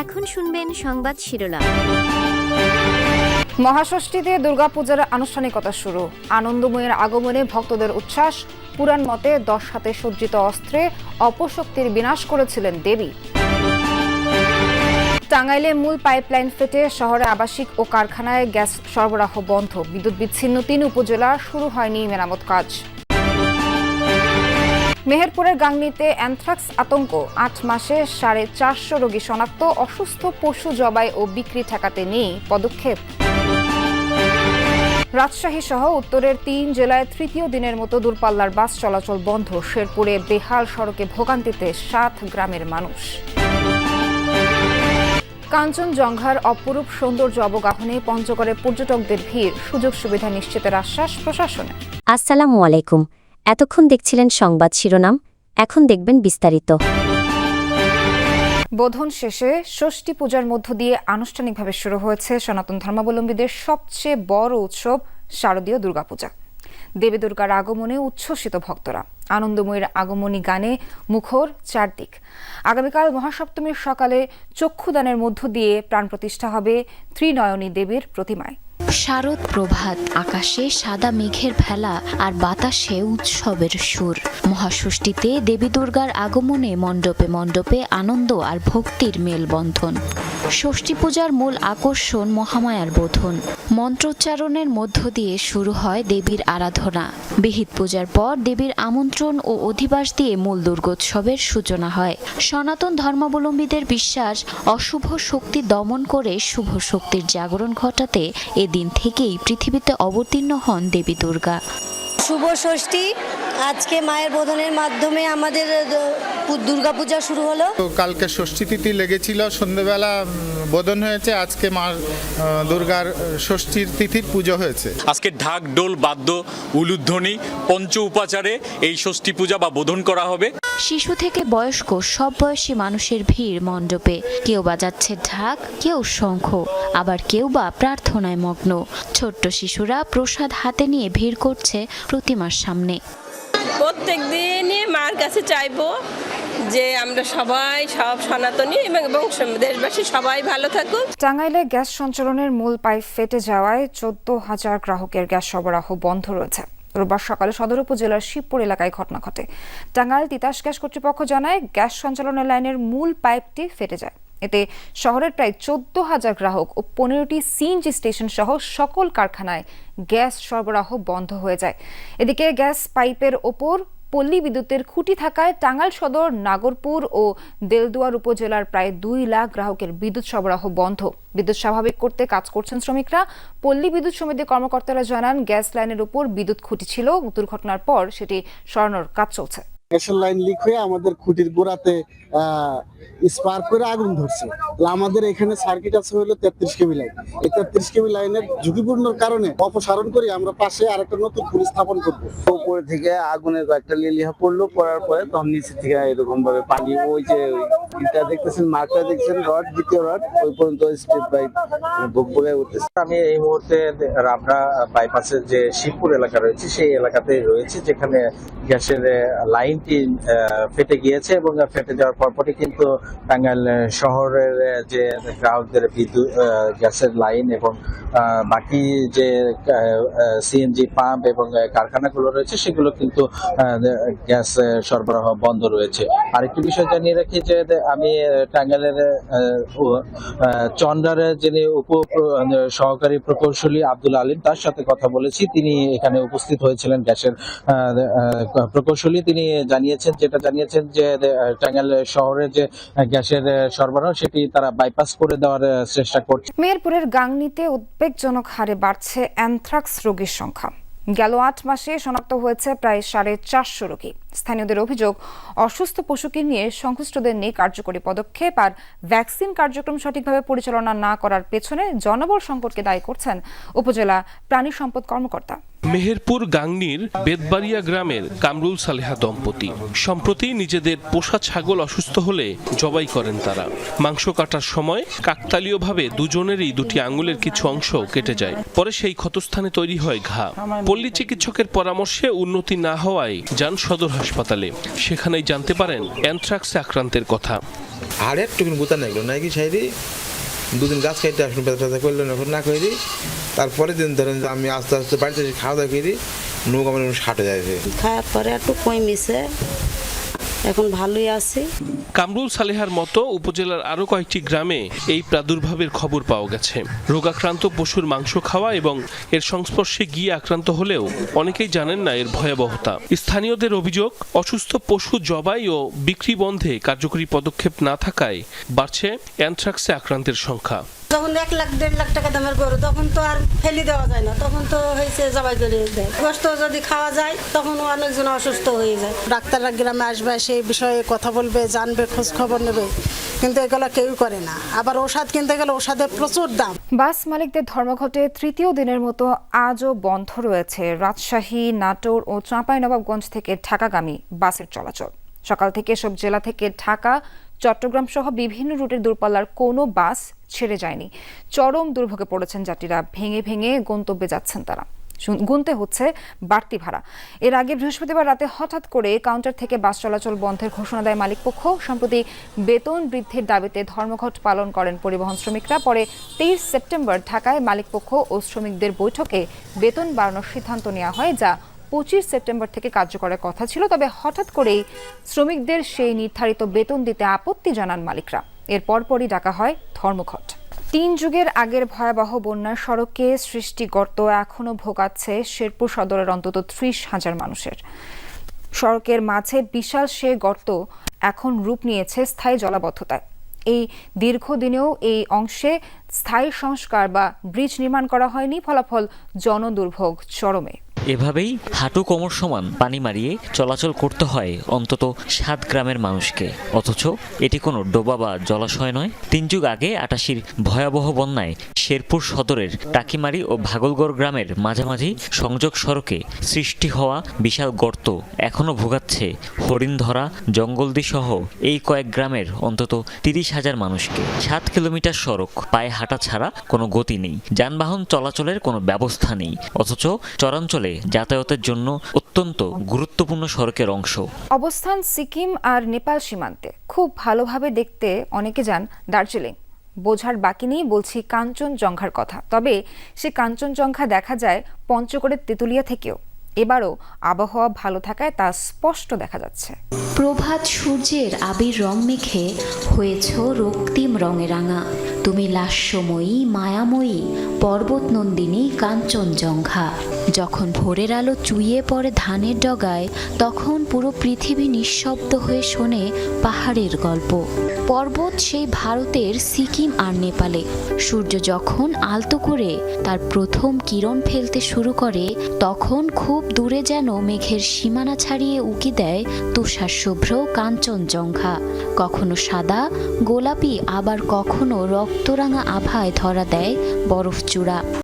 এখন শুনবেন সংবাদ শিরোনাম। মহাষষ্ঠীতে দুর্গাপূজার আনুষ্ঠানিকতা শুরু। আনন্দময়ের আগমনে ভক্তদের উচ্ছ্বাস। পুরাণ মতে 10 হাতে সজ্জিত অস্ত্রে অপশক্তির বিনাশ করেছিলেন দেবী। টাঙ্গাইলে মূল পাইপলাইন ফেটে শহরে আবাসিক ও কারখানায় গ্যাস সরবরাহ বন্ধ। বিদ্যুৎ বিচ্ছিন্ন 3 উপজেলা, শুরু হয়নি মেরামত কাজ। মেহেরপুরের গাংনীতে অ্যানথ্রাক্স আতঙ্ক। 8 মাসে 450 রোগী শনাক্ত। অসুস্থ পশু জবাই ও বিক্রি ঠেকাতে নেই পদক্ষেপ। রাজশাহী সহ উত্তরের 3 জেলায় তৃতীয় দিনের মতো দূরপাল্লার বাস চলাচল বন্ধ। শেরপুরে বেহাল সড়কে ভোগান্তিতে 7 গ্রামের মানুষ। কাঞ্চনজঙ্ঘার অপরূপ সৌন্দর্য অবগাহনে পঞ্চগড়ে পর্যটকদের ভিড়। সুযোগ সুবিধা নিশ্চিতের আশ্বাস প্রশাসনের। আসসালামু আলাইকুম। এতক্ষণ দেখছিলেন সংবাদ শিরোনাম, এখন দেখবেন বিস্তারিত। বোধন শেষে ষষ্ঠী পূজার মধ্য দিয়ে আনুষ্ঠানিকভাবে শুরু হয়েছে সনাতন ধর্মাবলম্বীদের সবচেয়ে বড় উৎসব শারদীয় দুর্গাপূজা। দেবী দুর্গার আগমনে উচ্ছ্বসিত ভক্তরা। আনন্দময়ের আগমনী গানে মুখর চারদিক। আগামীকাল মহাসপ্তমীর সকালে চক্ষুদানের মধ্য দিয়ে প্রাণ প্রতিষ্ঠা হবে ত্রিনয়নী দেবীর প্রতিমায়। শারদ প্রভাত, আকাশে সাদা মেঘের ভেলা আর বাতাসে উৎসবের সুর। মহাষষ্ঠীতে দেবী দুর্গার আগমনে মণ্ডপে মণ্ডপে আনন্দ আর ভক্তির মেলবন্ধন। ষষ্ঠী পূজার মূল আকর্ষণ মহামায়ার বোধন। মন্ত্রোচ্চারণের মধ্য দিয়ে শুরু হয় দেবীর আরাধনা। বিহিত পূজার পর দেবীর আমন্ত্রণ ও অধিবাস দিয়ে মূল দুর্গোৎসবের সূচনা হয়। সনাতন ধর্মাবলম্বীদের বিশ্বাস, অশুভ শক্তি দমন করে শুভ শক্তির জাগরণ ঘটাতে এদিন থেকেই পৃথিবীতে অবতীর্ণ হন দেবী দুর্গা। শুভ ষষ্ঠী, আজকে মায়ের বোধনের মাধ্যমে আমাদের দুর্গাপূজা শুরু হলো। কালকে ষষ্ঠী তিথি লেগেছিল, সন্ধ্যেবেলা বোধন হয়েছে। আজকে মা দুর্গার ষষ্ঠীর তিথির পুজো হয়েছে। আজকে ঢাক, ডোল, বাদ্য, উলুধ্বনি, পঞ্চ উপাচারে এই ষষ্ঠী পূজা বা বোধন করা হবে। শিশু থেকে বয়স্ক সব বয়সী মানুষের ভিড় মণ্ডপে। কেউ বাজাচ্ছে ঢাক, কেউ শঙ্খ, আবার কেউ বা প্রার্থনায় মগ্ন। ছোট্ট শিশুরা প্রসাদ হাতে নিয়ে ভিড় করছে প্রতিমার সামনে। প্রত্যেক দিনই মার কাছে চাইবো যে আমরা সবাই, সব সনাতনী এবং দেশবাসী সবাই ভালো থাকুক। টাঙ্গাইলে গ্যাস সঞ্চালনের মূল পাইপ ফেটে যাওয়ায় 14,000 গ্রাহকের গ্যাস সরবরাহ বন্ধ রয়েছে। রোববার সকালে সদর উপজেলার শিবপুর এলাকায় ঘটনা ঘটে। টাঙ্গাইল তিতাস গ্যাস কর্তৃপক্ষ জানায়, গ্যাস সঞ্চালনের লাইনের মূল পাইপটি ফেটে যায়। এতে শহরের প্রায় 14,000 গ্রাহক ও 15টি সিএনজি স্টেশন সহ সকল কারখানায় গ্যাস সরবরাহ বন্ধ হয়ে যায়। এদিকে গ্যাস পাইপের ওপর পল্লী বিদ্যুতের খুঁটি থাকায় টাঙ্গাইল সদর, নাগরপুর ও দেলদুয়ার উপজেলার প্রায় 2 লাখ গ্রাহকের বিদ্যুৎ সরবরাহ বন্ধ। বিদ্যুৎ স্বাভাবিক করতে কাজ করছেন শ্রমিকরা। পল্লী বিদ্যুৎ সমিতির কর্মকর্তারা জানান, গ্যাস লাইনের উপর বিদ্যুৎ খুঁটি ছিল। দুর্ঘটনার পর সেটি সরানোর কাজ চলছে। গ্যাসের লাইন লিক হয়ে আমাদের খুঁটির গোড়াতে স্পার্ক করে আগুন ধরছে। আমাদের এখানে সার্কিট আছে হলো 33 কেবি লাইন। এই 33 কেবি লাইনের ঝুঁকিপূর্ণর কারণে অপসারণ করে আমরা পাশে আরেকটা নতুন খুঁটি স্থাপন করবো। উপরে থেকে আগুনের কয়েকটা লিলিহা পড়লো, পড়ার পরে তখন নিচে থেকে এরকম ভাবে পানি, ওই যে এটা দেখতেছেন, মার্কটা দেখছেন, রড, দ্বিতীয় রড, ওই পর্যন্ত স্টেপ বাই বয়ে উঠতেছে। আমি এই মুহূর্তে রাবড়া বাইপাসের যে শিবপুর এলাকা রয়েছে সেই এলাকাতে রয়েছে, যেখানে গ্যাসের লাইনটি ফেটে গিয়েছে এবং ফেটে যাওয়ার পরপরই কিন্তু টাঙ্গাইল শহরের যে গ্রাহকদের বিদ্যুৎ গ্যাসের লাইন এবং বাকি যে সিএনজি পাম্প এবং কারখানাগুলো রয়েছে সেগুলো কিন্তু গ্যাস সরবরাহ বন্ধ রয়েছে। আরেকটি বিষয় জানিয়ে রাখি যে আমি টাঙ্গাইলের চন্দ্রার যিনি সহকারী প্রকৌশলী আব্দুল আলিম, তার সাথে কথা বলেছি। তিনি এখানে উপস্থিত হয়েছিলেন, গ্যাসের প্রকৌশলী। তিনি জানিয়েছেন যে টাঙ্গাইল শহরে যে গ্যাসের সরবরাহ সেটি তারা বাইপাস করে দেওয়ার চেষ্টা করছে। মেহেরপুরের গাংনীতে উদ্বেগজনক হারে বাড়ছে অ্যানথ্রাক্স রোগীর সংখ্যা। গেল 8 মাসে শনাক্ত হয়েছে প্রায় 450 রোগী। স্থানীয়দের অভিযোগ, অসুস্থ পশুকে নিয়ে সংশ্লিষ্টদের নেই কার্যকরী পদক্ষেপ আর ভ্যাকসিন কার্যক্রম সঠিকভাবে পরিচালনা না করার পেছনে জনবল সংকটকে দায়ী করছেন উপজেলা প্রাণী সম্পদ কর্মকর্তা। মেহেরপুর গাংনীর বেদবাড়িয়া গ্রামের কামরুল সালেহা দম্পতি সম্প্রতি নিজেদের পোষা ছাগল অসুস্থ হলে জবাই করেন তারা। মাংস কাটার সময় কাকতালীয়ভাবে দুজনেরই দুটি আঙুলের কিছু অংশ কেটে যায়। পরে সেই ক্ষতস্থানে তৈরি হয় ঘা। পল্লী চিকিৎসকের পরামর্শে উন্নতি না হওয়ায় যান সদর হাসপাতালে। সেখানেই জানতে পারেন অ্যানথ্রাক্সে আক্রান্তের কথা। আর একটু গুতা নাইলো নাকি সাইডে দুদিন গাছ খাইতে আসুন ব্যথা করলেন এখন না করি। তারপরে দিন ধরেন আমি আস্তে আস্তে বাড়িতে খাওয়া দাওয়া করি, নৌকা আমার হাঁটে যাইছে। খাওয়ার পরে একটু কমিছে, এখন ভালোই আছে। কামরুল সালেহার মতো উপজেলার আরো কয়েকটি গ্রামে এই প্রাদুর্ভাবের খবর পাওয়া গেছে। রোগাক্রান্ত পশুর মাংস খাওয়া এবং এর সংস্পর্শে গিয়ে আক্রান্ত হলেও অনেকেই জানেন না এর ভয়াবহতা। স্থানীয়দের অভিযোগ, অসুস্থ পশু জবাই ও বিক্রি বন্ধে কার্যকরী পদক্ষেপ না থাকায় বাড়ছে অ্যানথ্রাক্সে আক্রান্তের সংখ্যা। যখন 1 লাখ 1.5 লাখ টাকা দামের গরু, তখন তো আর ফেলে দেওয়া যায় না, তখন তো হয়েছে জবাই করে দেয়। গোশত যদি খাওয়া যায় তখন অনেকজন অসুস্থ হয়ে যায়। ডাক্তাররা গ্রামে আসবে, সেই বিষয়ে কথা বলবে, জানবে, খোঁজ খবর নেবে, কিন্তু এগুলো কেউ করে না। আবার ওষুধ কিনতে গেলে ওষুধের প্রচুর দাম। বাস মালিকদের ধর্মঘটে তৃতীয় দিনের মতো আজও বন্ধ রয়েছে রাজশাহী, নাটোর ও চাঁপাইনবাবগঞ্জ থেকে ঢাকাগামী বাসের চলাচল। সকাল থেকে এসব জেলা থেকে ঢাকা, চট্টগ্রাম সহ বিভিন্ন রুটের দূরপাল্লার কোনো বাস ছেড়ে যায়নি। চরম দুর্ভোগে পড়েছেন যাত্রীরা। ভেঙে ভেঙে গন্তব্যে যাচ্ছেন তারা, গুনতে হচ্ছে বাড়তি ভাড়া। এর আগে বৃহস্পতিবার রাতে হঠাৎ করে কাউন্টার থেকে বাস চলাচল বন্ধের ঘোষণা দেয় মালিকপক্ষ। সম্প্রতি বেতন বৃদ্ধির দাবিতে ধর্মঘট পালন করেন পরিবহন শ্রমিকরা। পরে 23 সেপ্টেম্বর ঢাকায় মালিকপক্ষ ও শ্রমিকদের বৈঠকে বেতন বাড়ানোর সিদ্ধান্ত নেওয়া হয়, যা 25 সেপ্টেম্বর থেকে কার্যকরের কথা ছিল। তবে হঠাৎ করেই শ্রমিকদের সেই নির্ধারিত বেতন দিতে আপত্তি জানান মালিকরা। এর পরপরই ডাকা হয় ধর্মঘট। 3 যুগের আগের ভয়াবহ বন্যার সড়কে সৃষ্টি গর্ত এখনও ভোগাচ্ছে শেরপুর সদরের অন্তত 30,000 মানুষের। সড়কের মাঝে বিশাল সে গর্ত এখন রূপ নিয়েছে স্থায়ী জলাবদ্ধতায়। এই দীর্ঘদিনেও এই অংশে স্থায়ী সংস্কার বা ব্রিজ নির্মাণ করা হয়নি। ফলাফল জনদুর্ভোগ চরমে। এভাবেই হাঁটু কোমর সমান পানি মারিয়ে চলাচল করতে হয় অন্তত 7 গ্রামের মানুষকে। অথচ এটি কোনো ডোবা বা জলাশয় নয়। 3 যুগ আগে 88-র ভয়াবহ বন্যায় শেরপুর সদরের টাকিমারি ও ভাগলগড় গ্রামের মাঝামাঝি সংযোগ সড়কে সৃষ্টি হওয়া বিশাল গর্ত এখনও ভোগাচ্ছে হরিণধরা, জঙ্গলদি সহ এই কয়েক গ্রামের অন্তত 30,000 মানুষকে। 7 কিলোমিটার সড়ক, পায়ে হাঁটা ছাড়া কোনো গতি নেই, যানবাহন চলাচলের কোনো ব্যবস্থা নেই। অথচ চরাঞ্চলে যাতায়াতের জন্য অত্যন্ত গুরুত্বপূর্ণ সড়কের অংশ। অবস্থান সিকিম আর নেপাল সীমান্তে। খুব ভালোভাবে দেখতে অনেকে যান দার্জিলিং। বোঝার বাকি নেই বলছি কাঞ্চনজঙ্ঘার কথা। তবে সে কাঞ্চনজঙ্ঘা দেখা যায় পঞ্চগড়ের তেঁতুলিয়া থেকেও। এবারও আবহাওয়া ভালো থাকায় তা স্পষ্ট দেখা যাচ্ছে। প্রভাত সূর্যের আবির রং মেখে হয়েছ রক্তিম রঙে রাঙা। তুমি লাস্যময়ী, মায়াময়ী, পর্বত নন্দিনী কাঞ্চনজঙ্ঘা। যখন ভোরের আলো চুইয়ে পড়ে ধানের ডগায়, তখন পুরো পৃথিবী নিঃশব্দ হয়ে শোনে পাহাড়ের গল্প। পর্বত সেই ভারতের সিকিম আর নেপালে। সূর্য যখন আলতো করে তার প্রথম কিরণ ফেলতে শুরু করে, তখন খুব দূরে যেন মেঘের সীমানা ছাড়িয়ে উকি দেয় তুষার শুভ্র কাঞ্চনজঙ্ঘা। কখনো সাদা, গোলাপি, আবার কখনো রক্তরাঙা আভায় ধরা দেয় বরফ চূড়া।